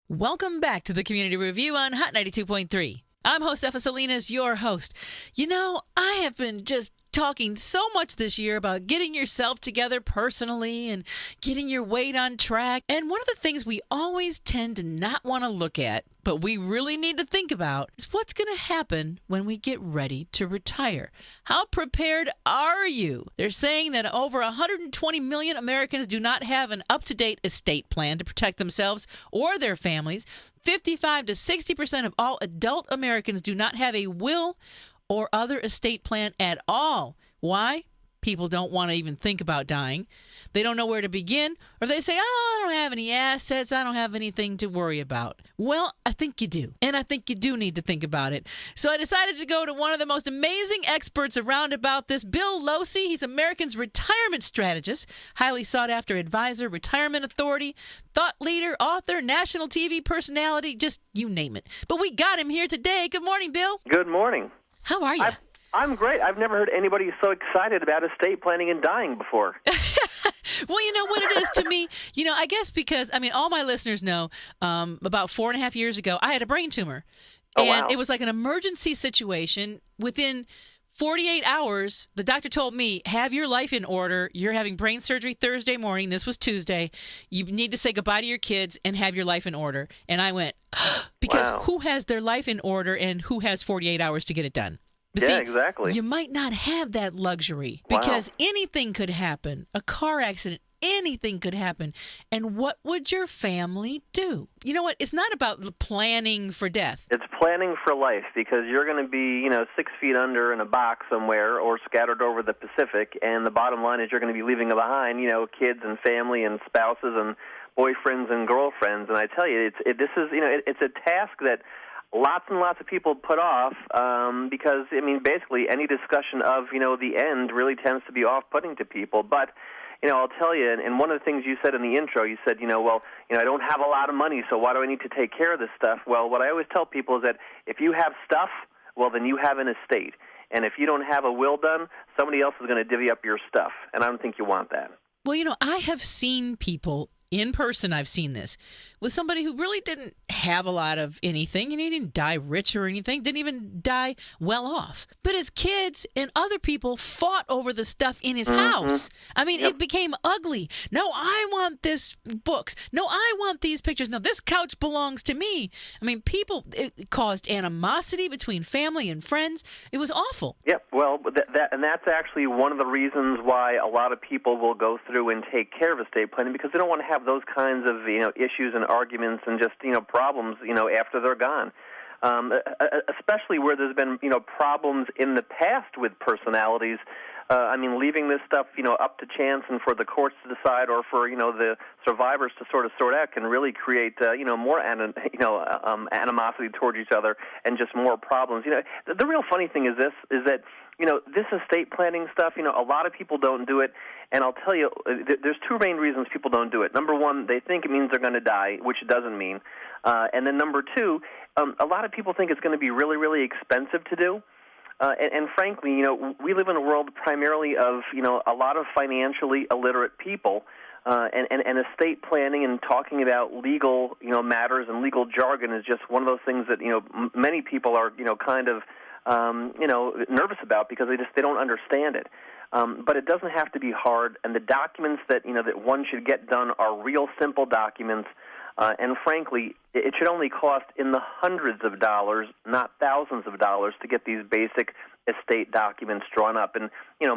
Welcome back to the Community Review on Hot 92.3. I'm Josefa Salinas, your host. You know, I have been just talking so much this year about getting yourself together personally and getting your weight on track. And one of the things we always tend to not want to look at, but we really need to think about, is what's going to happen when we get ready to retire. How prepared are you? They're saying that over 120 million Americans do not have an up-to-date estate plan to protect themselves or their families. 55 to 60% of all adult Americans do not have a will or other estate plan at all. Why? People don't want to even think about dying. They don't know where to begin, or they say, I don't have any assets. I don't have anything to worry about. Well, I think you do, and I think you do need to think about it. So I decided to go to one of the most amazing experts around about this, Bill Losey. He's America's retirement strategist, highly sought-after advisor, retirement authority, thought leader, author, national TV personality, just you name it. But we got him here today. Good morning, Bill. Good morning. How are you? I'm great. I've never heard anybody so excited about estate planning and dying before. Well, you know what it is to me? I guess because, all my listeners know about 4.5 years ago, I had a brain tumor. And wow. It was like an emergency situation. Within 48 hours, the doctor told me, have your life in order. You're having brain surgery Thursday morning. This was Tuesday. You need to say goodbye to your kids and have your life in order. And I went, because wow. Who has their life in order and who has 48 hours to get it done? But yeah, see, exactly. You might not have that luxury because anything could happen. A car accident, anything could happen. And what would your family do? You know what? It's not about planning for death. It's planning for life because you're going to be, 6 feet under in a box somewhere or scattered over the Pacific. And the bottom line is you're going to be leaving behind, kids and family and spouses and boyfriends and girlfriends. And I tell you, it's a task that lots and lots of people put off because, basically any discussion of, the end really tends to be off-putting to people. But, I'll tell you, and one of the things you said in the intro, you said, I don't have a lot of money, so why do I need to take care of this stuff? Well, what I always tell people is that if you have stuff, well, then you have an estate. And if you don't have a will done, somebody else is going to divvy up your stuff. And I don't think you want that. Well, I have seen people in person, I've seen this, with somebody who really didn't have a lot of anything, and he didn't die rich or anything, didn't even die well off. But his kids and other people fought over the stuff in his house. It became ugly. No, I want this books. No, I want these pictures. No, this couch belongs to me. It caused animosity between family and friends. It was awful. Yep, well, and that's actually one of the reasons why a lot of people will go through and take care of estate planning, because they don't want to have those kinds of issues and arguments and just problems after they're gone. Especially where there's been problems in the past with personalities. Leaving this stuff up to chance and for the courts to decide, or for the survivors to sort out, can really create more animosity towards each other and just more problems. The real funny thing is that this estate planning stuff, a lot of people don't do it. And I'll tell you, there's two main reasons people don't do it. Number one, they think it means they're going to die, which it doesn't mean. And then number two, a lot of people think it's going to be really, really expensive to do. And frankly, we live in a world primarily of, a lot of financially illiterate people. And estate planning and talking about legal, matters and legal jargon is just one of those things that, many people are, kind of, nervous about because they don't understand it. But it doesn't have to be hard, and the documents that that one should get done are real simple documents, and frankly, it should only cost in the hundreds of dollars, not thousands of dollars, to get these basic estate documents drawn up. And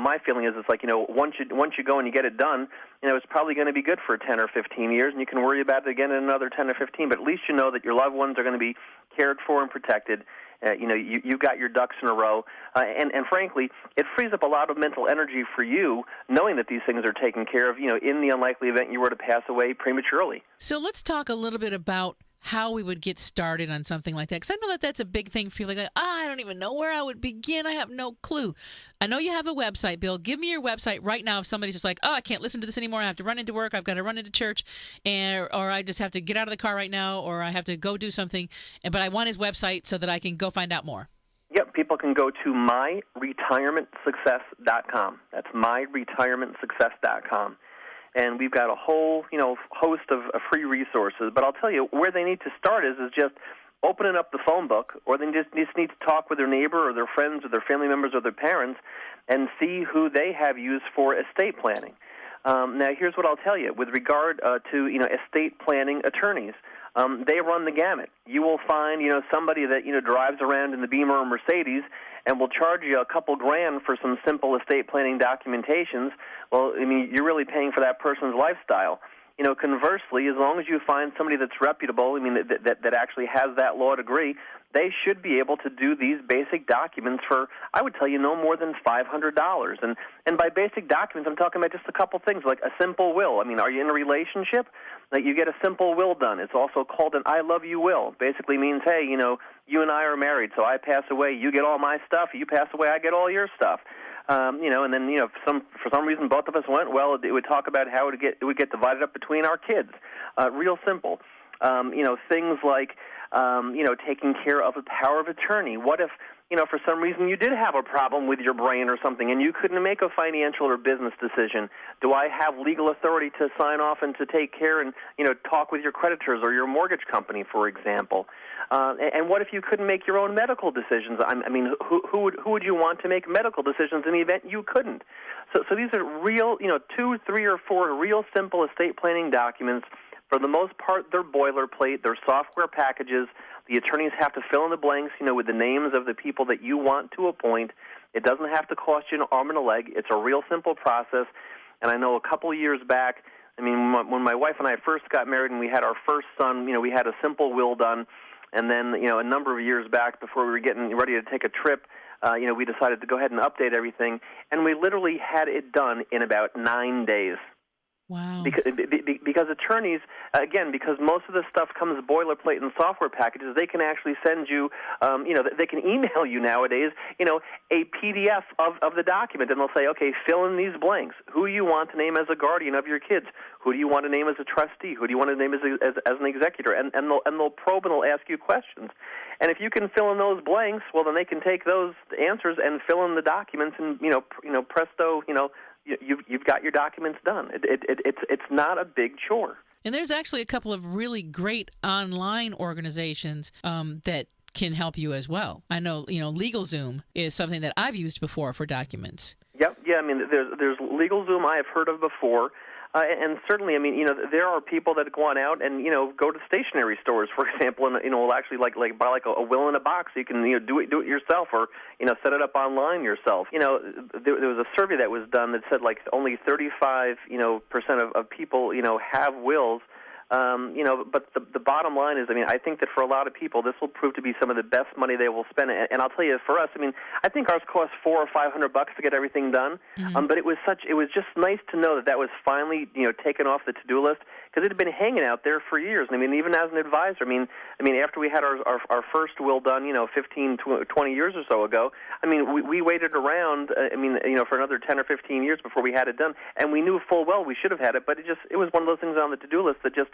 my feeling is it's like once you go and you get it done, it's probably going to be good for 10 or 15 years, and you can worry about it again in another 10 or 15. But at least you know that your loved ones are going to be cared for and protected. You've got your ducks in a row, and frankly, it frees up a lot of mental energy for you knowing that these things are taken care of, in the unlikely event you were to pass away prematurely. So let's talk a little bit about how we would get started on something like that, because I know that that's a big thing for people. Like, I don't even know where I would begin. I have no clue. I know you have a website, Bill. Give me your website right now if somebody's just like, I can't listen to this anymore. I have to run into work. I've got to run into church, or I just have to get out of the car right now, or I have to go do something. But I want his website so that I can go find out more. Yep, people can go to myretirementsuccess.com. That's myretirementsuccess.com. and we've got a whole, host of free resources. But I'll tell you, where they need to start is just opening up the phone book, or they just need to talk with their neighbor or their friends or their family members or their parents and see who they have used for estate planning. Now, here's what I'll tell you. With regard to, estate planning attorneys, they run the gamut. You will find, somebody that, drives around in the Beamer or Mercedes and will charge you a couple grand for some simple estate planning documentations. Well, you're really paying for that person's lifestyle. Conversely, as long as you find somebody that's reputable, that actually has that law degree, they should be able to do these basic documents for, I would tell you, no more than $500. And by basic documents, I'm talking about just a couple things, like a simple will. Are you in a relationship? Like, you get a simple will done. It's also called an I love you will. Basically means, hey, you and I are married, so I pass away, you get all my stuff. You pass away, I get all your stuff. And then, for some reason both of us went, well, it would talk about how it would get divided up between our kids. Real simple. Things like, taking care of a power of attorney. What if, for some reason you did have a problem with your brain or something and you couldn't make a financial or business decision? Do I have legal authority to sign off and to take care and, talk with your creditors or your mortgage company, for example? And what if you couldn't make your own medical decisions? Who would you want to make medical decisions in the event you couldn't? So these are real, 2, 3, or 4 real simple estate planning documents. For the most part, they're boilerplate. They're software packages. The attorneys have to fill in the blanks, with the names of the people that you want to appoint. It doesn't have to cost you an arm and a leg. It's a real simple process. And I know a couple of years back, when my wife and I first got married and we had our first son, we had a simple will done. And then, a number of years back, before we were getting ready to take a trip, we decided to go ahead and update everything. And we literally had it done in about 9 days. Wow. Because attorneys, again, because most of this stuff comes boilerplate in software packages, they can actually send you, they can email you nowadays, a PDF of the document, and they'll say, okay, fill in these blanks. Who do you want to name as a guardian of your kids? Who do you want to name as a trustee? Who do you want to name as an executor? And they'll probe and they'll ask you questions. And if you can fill in those blanks, well, then they can take those answers and fill in the documents, and presto, you've got your documents done. It's not a big chore. And there's actually a couple of really great online organizations that can help you as well. I know, LegalZoom is something that I've used before for documents. Yep. Yeah, there's LegalZoom I have heard of before. And certainly, there are people that go on out and, go to stationery stores, for example, and, will actually like buy a will in a box. So you can, do it yourself, or, set it up online yourself. There was a survey that was done that said only 35%, of people, have wills. But the bottom line is, I think that for a lot of people, this will prove to be some of the best money they will spend. And I'll tell you, for us, I think ours cost $400 or $500 to get everything done. Mm-hmm. But it was just nice to know that was finally, taken off the to-do list, because it had been hanging out there for years. Even as an advisor, after we had our first will done, 15, 20 years or so ago, we waited around, for another 10 or 15 years before we had it done, and we knew full well we should have had it, but it was one of those things on the to-do list that just,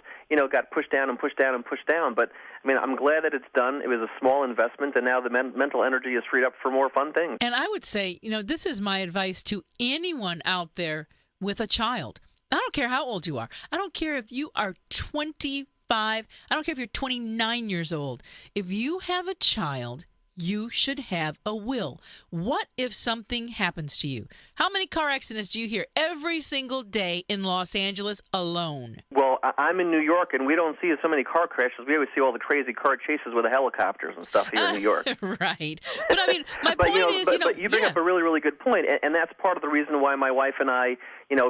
got pushed down and pushed down and pushed down. But, I'm glad that it's done. It was a small investment, and now the mental energy is freed up for more fun things. And I would say, this is my advice to anyone out there with a child. I don't care how old you are. I don't care if you are 25. I don't care if you're 29 years old. If you have a child, you should have a will. What if something happens to you? How many car accidents do you hear every single day in Los Angeles alone? Well, I'm in New York, and we don't see so many car crashes. We always see all the crazy car chases with the helicopters and stuff here in New York. Right. But my point is, But you bring up a really, really good point, and that's part of the reason why my wife and I,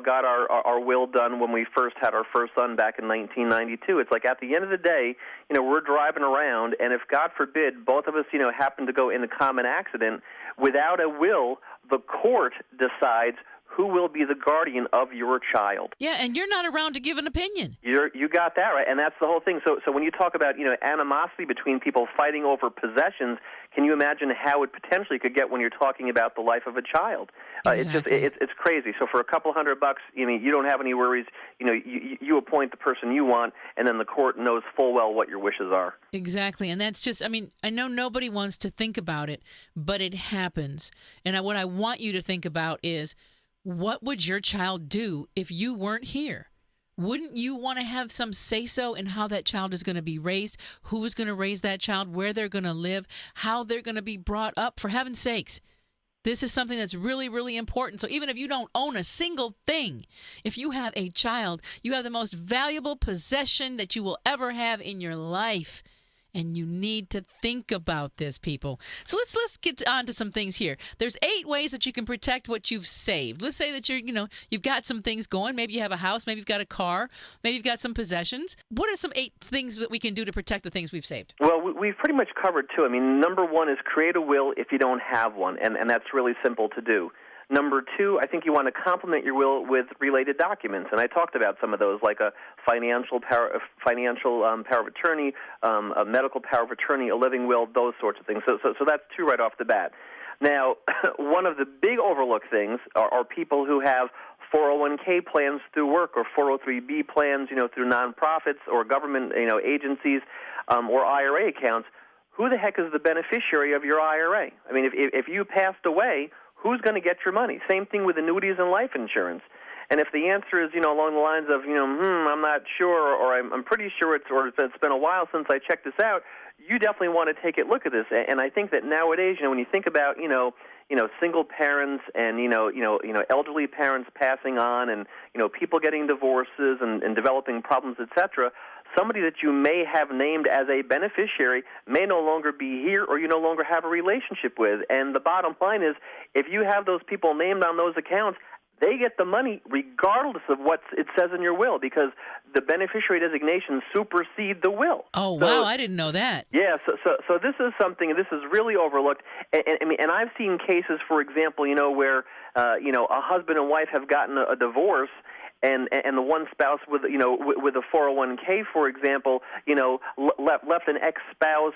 got our will done when we first had our first son back in 1992. It's like, at the end of the day, we're driving around, and if, God forbid, both of us, happen to go in a common accident, without a will, the court decides who will be the guardian of your child. Yeah, and you're not around to give an opinion. You got that right, and that's the whole thing. So when you talk about animosity between people fighting over possessions, can you imagine how it potentially could get when you're talking about the life of a child? Exactly. It's crazy. So for a couple $100, you don't have any worries. You appoint the person you want, and then the court knows full well what your wishes are. Exactly, and that's just, I know nobody wants to think about it, but it happens. And what I want you to think about is, what would your child do if you weren't here? Wouldn't you want to have some say-so in how that child is going to be raised, who's going to raise that child, where they're going to live, how they're going to be brought up? For heaven's sakes, this is something that's really, really important. So even if you don't own a single thing, if you have a child, you have the most valuable possession that you will ever have in your life. And you need to think about this, people. So let's get on to some things here. There's 8 ways that you can protect what you've saved. Let's say that you've got some things going. Maybe you have a house. Maybe you've got a car. Maybe you've got some possessions. What are some 8 things that we can do to protect the things we've saved? Well, we've pretty much covered 2. I mean, number 1 is create a will if you don't have one, and that's really simple to do. Number 2, I think you want to complement your will with related documents, and I talked about some of those, like a financial power of attorney, a medical power of attorney, a living will, those sorts of things. So that's 2 right off the bat. Now, one of the big overlooked things are people who have 401k plans through work or 403b plans, through nonprofits or government, agencies, or IRA accounts. Who the heck is the beneficiary of your IRA? I mean, if you passed away, who's going to get your money? Same thing with annuities and life insurance. And if the answer is, along the lines of, I'm not sure, or I'm pretty sure it's been a while since I checked this out, you definitely want to take a look at this. And I think that nowadays, when you think about, single parents and, elderly parents passing on and, people getting divorces and developing problems, etc., somebody that you may have named as a beneficiary may no longer be here or you no longer have a relationship with. And the bottom line is, if you have those people named on those accounts, they get the money regardless of what it says in your will, because the beneficiary designation supersedes the will. Oh, wow, I didn't know that. Yeah, so this is something, this is really overlooked. And I've seen cases, for example, where, a husband and wife have gotten a divorce, and the one spouse with a 401k, for example, left an ex-spouse,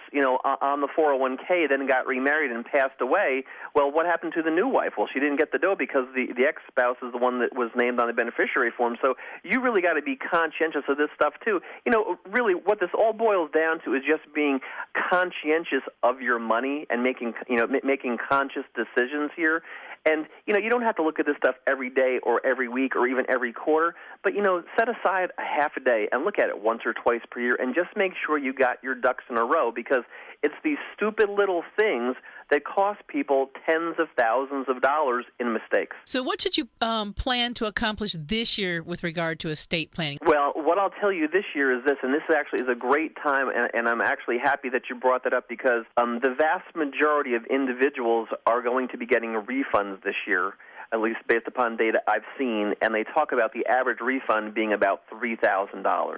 on the 401k, then got remarried and passed away. Well, what happened to the new wife? Well, she didn't get the dough because the ex-spouse is the one that was named on the beneficiary form. So you really got to be conscientious of this stuff too. Really, what this all boils down to is just being conscientious of your money and making conscious decisions here. And, you don't have to look at this stuff every day or every week or even every quarter, but, set aside a half a day and look at it once or twice per year and just make sure you got your ducks in a row, because it's these stupid little things that cost people tens of thousands of dollars in mistakes. So what should you plan to accomplish this year with regard to estate planning? Well, what I'll tell you this year is this, and this actually is a great time, and I'm actually happy that you brought that up, because the vast majority of individuals are going to be getting refunds this year, at least based upon data I've seen, and they talk about the average refund being about $3,000.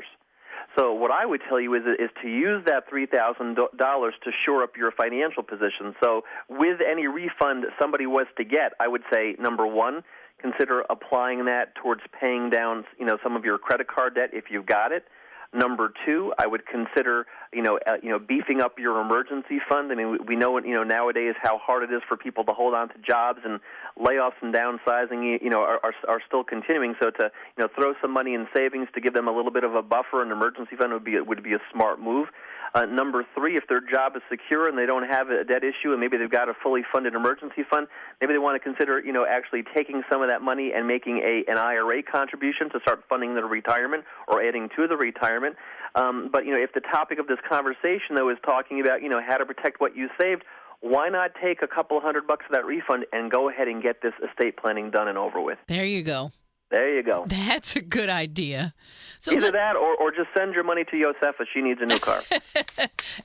So what I would tell you is to use that $3,000 to shore up your financial position. So with any refund somebody was to get, I would say, number 1, consider applying that towards paying down, some of your credit card debt if you've got it. Number 2, I would consider, beefing up your emergency fund. I mean, we know, nowadays how hard it is for people to hold on to jobs, and layoffs and downsizing, are still continuing. So to, throw some money in savings to give them a little bit of a buffer, an emergency fund would be a smart move. Number 3, if their job is secure and they don't have a debt issue and maybe they've got a fully funded emergency fund, maybe they want to consider, actually taking some of that money and making an IRA contribution to start funding their retirement or adding to the retirement. But, if the topic of this conversation, though, is talking about, how to protect what you saved, why not take a couple $100 of that refund and go ahead and get this estate planning done and over with? There you go. There you go. That's a good idea. So either that or just send your money to Josefa. She needs a new car.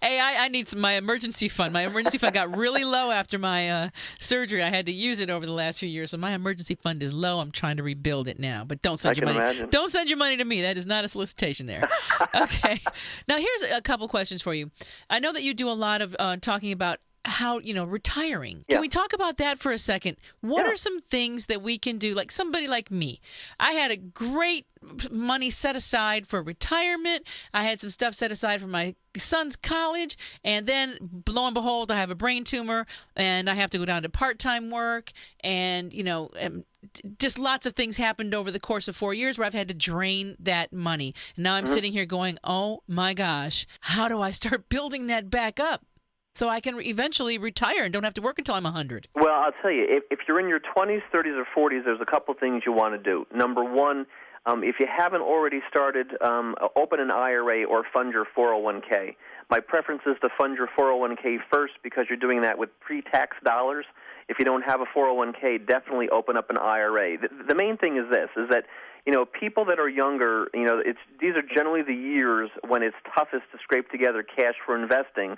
Hey, I need my emergency fund. My emergency fund got really low after my surgery. I had to use it over the last few years, so my emergency fund is low. I'm trying to rebuild it now. But don't send your money. Imagine. Don't send your money to me. That is not a solicitation there. Okay. Now here's a couple questions for you. I know that you do a lot of talking about how, retiring. Yeah. Can we talk about that for a second? What are some things that we can do? Like somebody like me, I had a great money set aside for retirement. I had some stuff set aside for my son's college. And then, lo and behold, I have a brain tumor and I have to go down to part-time work. And, just lots of things happened over the course of 4 years where I've had to drain that money. And now I'm sitting here going, oh my gosh, how do I start building that back up? so I can eventually retire and don't have to work until I'm 100? Well, I'll tell you, if you're in your 20s, 30s, or 40s, there's a couple things you want to do. Number one, if you haven't already started, open an IRA or fund your 401k. My preference is to fund your 401k first because you're doing that with pre-tax dollars. If you don't have a 401k, definitely open up an IRA. The main thing is this, is that, people that are younger, these are generally the years when it's toughest to scrape together cash for investing.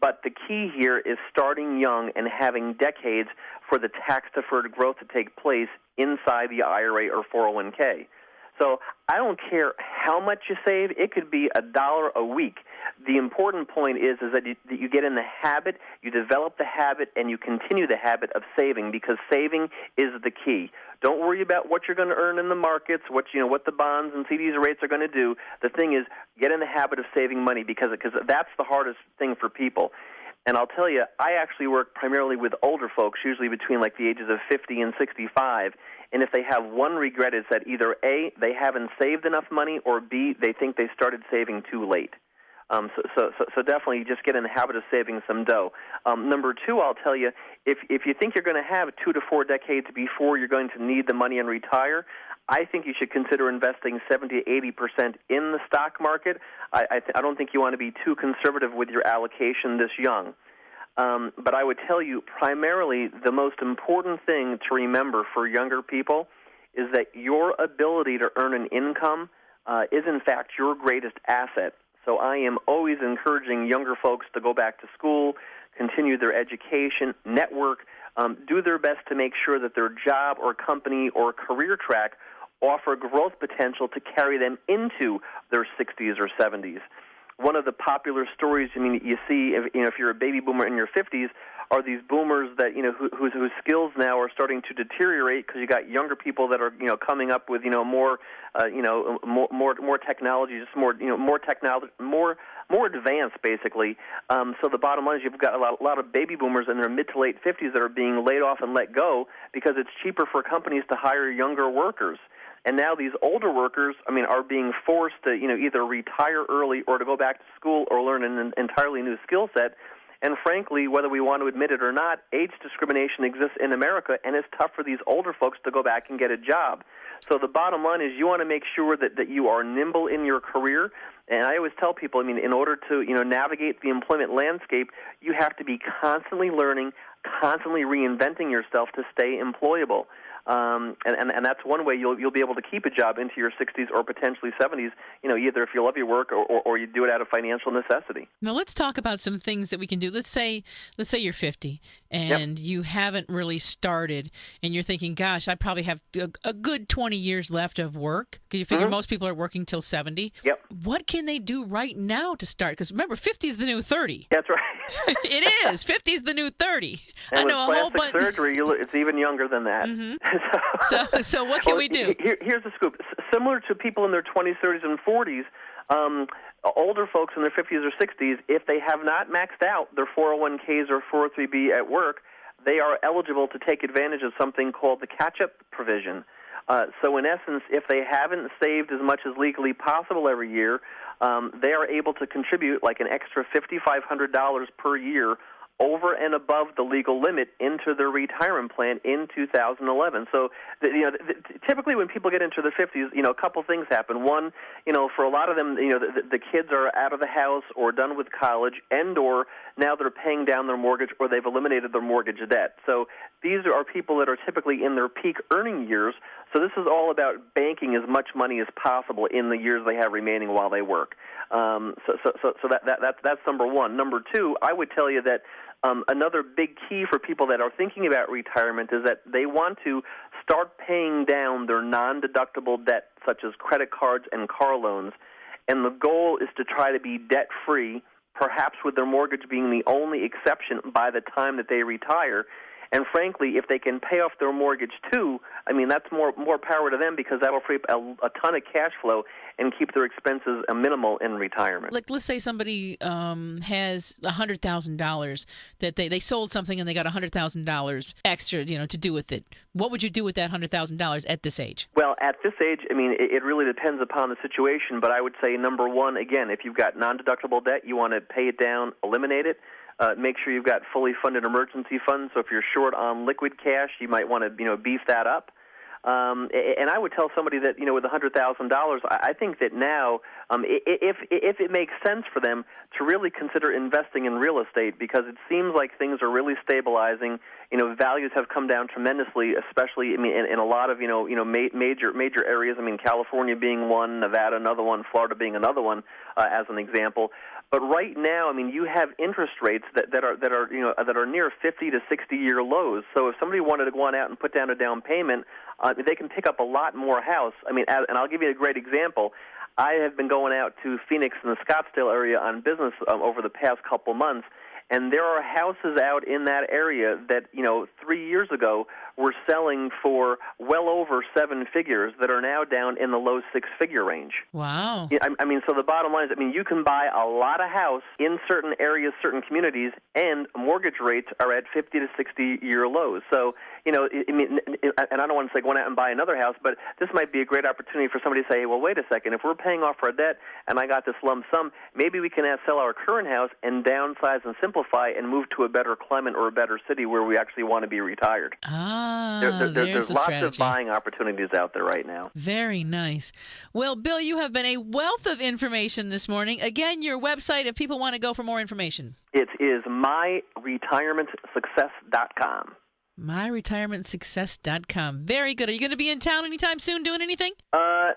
But the key here is starting young and having decades for the tax-deferred growth to take place inside the IRA or 401k. So I don't care how much you save. It could be $1 a week. The important point is that you get in the habit, you develop the habit, and you continue the habit of saving, because saving is the key. Don't worry about what you're going to earn in the markets, what the bonds and CDs rates are going to do. The thing is, get in the habit of saving money, because that's the hardest thing for people. And I'll tell you, I actually work primarily with older folks, usually between like the ages of 50 and 65. And if they have one regret, it's that either A, they haven't saved enough money, or B, they think they started saving too late. So definitely just get in the habit of saving some dough. Number two, I'll tell you, if you think you're going to have 2 to 4 decades before you're going to need the money and retire, I think you should consider investing 70 to 80% in the stock market. I don't think you want to be too conservative with your allocation this young. But I would tell you, primarily, the most important thing to remember for younger people is that your ability to earn an income is, in fact, your greatest asset. So I am always encouraging younger folks to go back to school, continue their education, network, do their best to make sure that their job or company or career track offer growth potential to carry them into their 60s or 70s. One of the popular stories, you see, if you're a baby boomer in your 50s, are these boomers that whose skills now are starting to deteriorate because you got younger people that are coming up with more technology, just more technology, more advanced basically. So the bottom line is you've got a lot of baby boomers in their mid to late 50s that are being laid off and let go because it's cheaper for companies to hire younger workers. And now these older workers, are being forced to, either retire early or to go back to school or learn an entirely new skill set. And frankly, whether we want to admit it or not, age discrimination exists in America, and it's tough for these older folks to go back and get a job. So the bottom line is you want to make sure that you are nimble in your career. And I always tell people, in order to, navigate the employment landscape, you have to be constantly learning, constantly reinventing yourself to stay employable. And that's one way you'll be able to keep a job into your 60s or potentially 70s, either if you love your work or you do it out of financial necessity. Now let's talk about some things that we can do. Let's say you're 50 and you haven't really started and you're thinking, gosh, I probably have a good 20 years left of work, because you figure most people are working till 70. Yep. What can they do right now to start? Because remember, 50 is the new 30. That's right. It is. 50 is the new 30. And I know with a whole plastic bunch. surgery, it's even younger than that. Mm-hmm. So what can we do? Here's the scoop. Similar to people in their 20s, 30s, and 40s, older folks in their 50s or 60s, if they have not maxed out their 401ks or 403b at work, they are eligible to take advantage of something called the catch-up provision. So in essence, if they haven't saved as much as legally possible every year, they are able to contribute like an extra $5,500 per year over and above the legal limit into their retirement plan in 2011. So, typically when people get into the 50s, a couple things happen. One, for a lot of them, the kids are out of the house or done with college, and/or now they're paying down their mortgage or they've eliminated their mortgage debt. So these are people that are typically in their peak earning years. So this is all about banking as much money as possible in the years they have remaining while they work. So that's number one. Number two, I would tell you that another big key for people that are thinking about retirement is that they want to start paying down their non-deductible debt, such as credit cards and car loans. And the goal is to try to be debt-free, perhaps with their mortgage being the only exception by the time that they retire. And frankly, if they can pay off their mortgage too, that's more power to them, because that'll free up a ton of cash flow and keep their expenses minimal in retirement. Like, let's say somebody has $100,000 that they sold something and they got $100,000 extra, to do with it. What would you do with that $100,000 at this age? Well, at this age, it really depends upon the situation, but I would say, number one, again, if you've got non-deductible debt, you want to pay it down, eliminate it. Make sure you've got fully funded emergency funds. So if you're short on liquid cash, you might want to beef that up. And I would tell somebody that with $100,000, I think that now, if it makes sense for them to really consider investing in real estate, because it seems like things are really stabilizing. Values have come down tremendously, especially in a lot of major areas. California being one, Nevada another one, Florida being another one, as an example. But right now, you have interest rates that are near 50 to 60-year lows. So if somebody wanted to go on out and put down a down payment, they can pick up a lot more house. And I'll give you a great example. I have been going out to Phoenix and the Scottsdale area on business over the past couple months, and there are houses out in that area that 3 years ago were selling for well over 7 figures that are now down in the low 6-figure range. Wow. So the bottom line is, you can buy a lot of house in certain areas, certain communities, and mortgage rates are at 50 to 60-year lows. So, and I don't want to say go out and buy another house, but this might be a great opportunity for somebody to say, well, wait a second, if we're paying off our debt and I got this lump sum, maybe we can sell our current house and downsize and simplify and move to a better climate or a better city where we actually want to be retired. There's the lots strategy. of buying opportunities out there right now. Very nice. Well, Bill, you have been a wealth of information this morning. Again, your website, if people want to go for more information. It is myretirementsuccess.com. myretirementsuccess.com. Very good. Are you going to be in town anytime soon doing anything?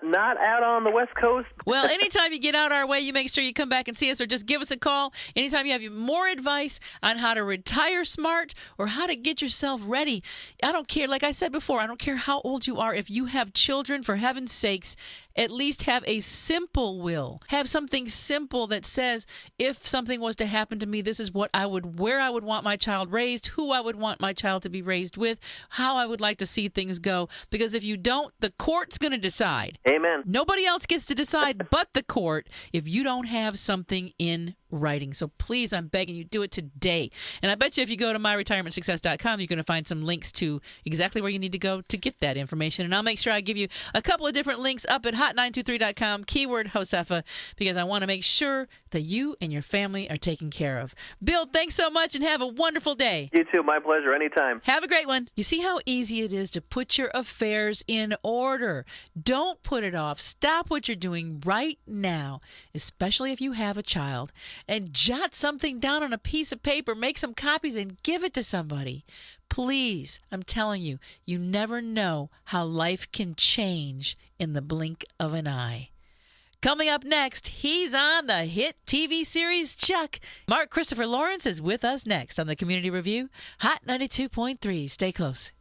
Not out on the West Coast. Well, anytime you get out our way, you make sure you come back and see us or just give us a call. Anytime you have more advice on how to retire smart or how to get yourself ready. I don't care. Like I said before, I don't care how old you are. If you have children, for heaven's sakes, at least have a simple will. Have something simple that says, if something was to happen to me, this is where I would want my child raised, who I would want my child to be raised with, how I would like to see things go. Because if you don't, the court's going to decide. Amen. Nobody else gets to decide but the court if you don't have something in writing. So please, I'm begging you, do it today. And I bet you if you go to myretirementsuccess.com, you're going to find some links to exactly where you need to go to get that information. And I'll make sure I give you a couple of different links up at hot923.com, keyword Josefa, because I want to make sure that you and your family are taken care of. Bill, thanks so much and have a wonderful day. You too. My pleasure. Anytime. Have a great one. You see how easy it is to put your affairs in order. Don't put it off. Stop what you're doing right now, especially if you have a child, and jot something down on a piece of paper, make some copies, and give it to somebody. Please, I'm telling you, you never know how life can change in the blink of an eye. Coming up next, he's on the hit TV series Chuck. Mark Christopher Lawrence is with us next on the Community Review, Hot 92.3. Stay close.